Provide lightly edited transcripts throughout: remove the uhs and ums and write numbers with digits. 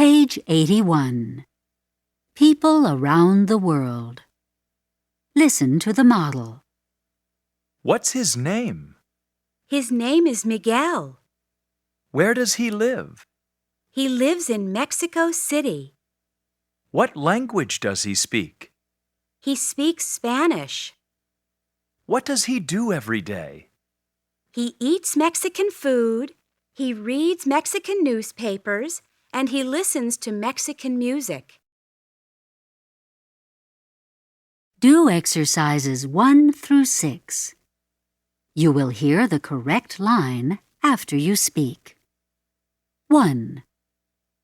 Page 81. People around the world. Listen to the model. What's his name? His name is Miguel. Where does he live? He lives in Mexico City. What language does he speak? He speaks Spanish. What does he do every day? He eats Mexican food, he reads Mexican newspapers, and he listens to Mexican music. Do exercises 1 through 6. You will hear the correct line after you speak. 1.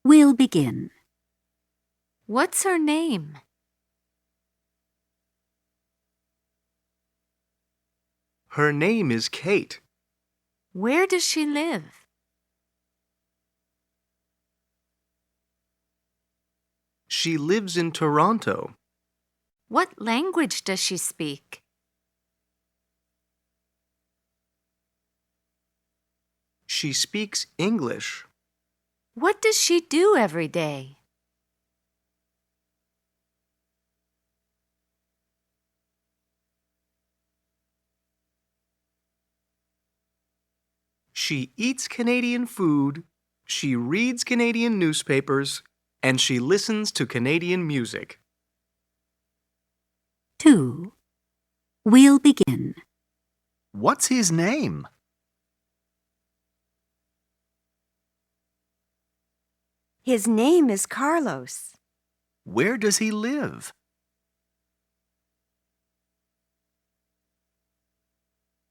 We'll begin. What's her name? Her name is Kate. Where does she live? She lives in Toronto. What language does she speak? She speaks English. What does she do every day? She eats Canadian food, she reads Canadian newspapers, and she listens to Canadian music. 2. We'll begin. What's his name? His name is Carlos. Where does he live?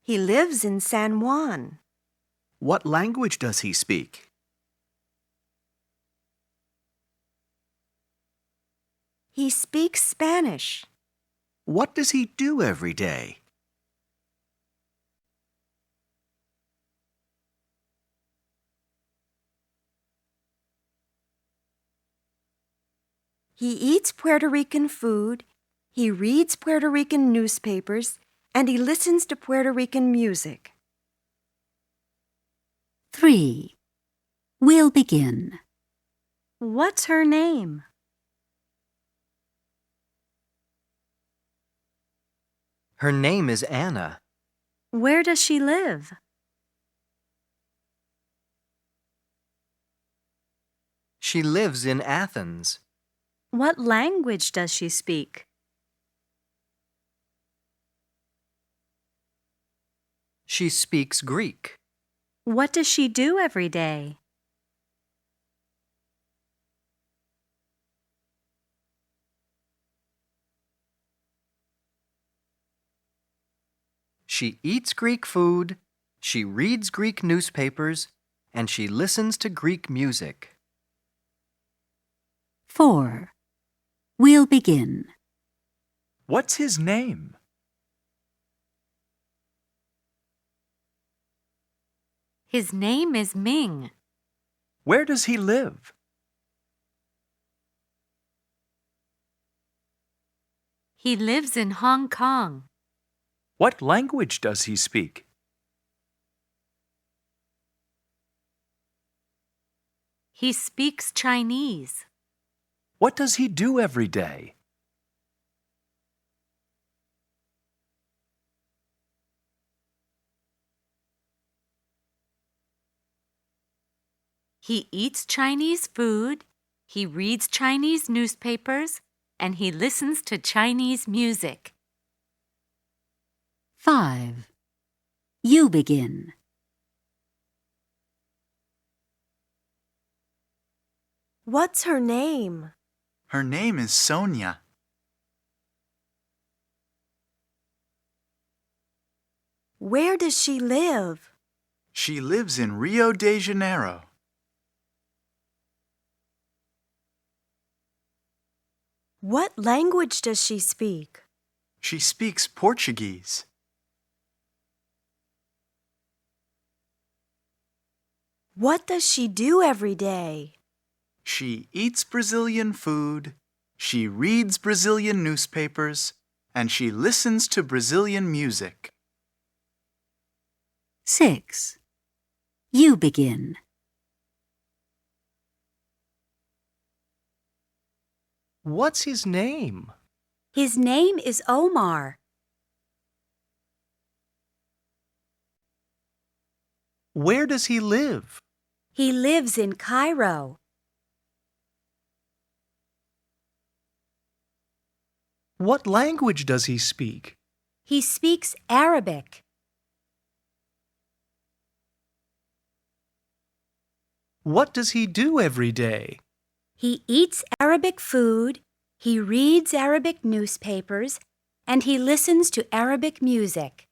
He lives in San Juan. What language does he speak? He speaks Spanish. What does he do every day? He eats Puerto Rican food, he reads Puerto Rican newspapers, and he listens to Puerto Rican music. 3. We'll begin. What's her name? Her name is Anna. Where does she live? She lives in Athens. What language does she speak? She speaks Greek. What does she do every day? She eats Greek food, she reads Greek newspapers, and she listens to Greek music. 4. We'll begin. What's his name? His name is Ming. Where does he live? He lives in Hong Kong. What language does he speak? He speaks Chinese. What does he do every day? He eats Chinese food, he reads Chinese newspapers, and he listens to Chinese music. 5. You begin. What's her name? Her name is Sonia. Where does she live? She lives in Rio de Janeiro. What language does she speak? She speaks Portuguese. What does she do every day? She eats Brazilian food, she reads Brazilian newspapers, and she listens to Brazilian music. 6. You begin. What's his name? His name is Omar. Where does he live? He lives in Cairo. What language does he speak? He speaks Arabic. What does he do every day? He eats Arabic food, he reads Arabic newspapers, and he listens to Arabic music.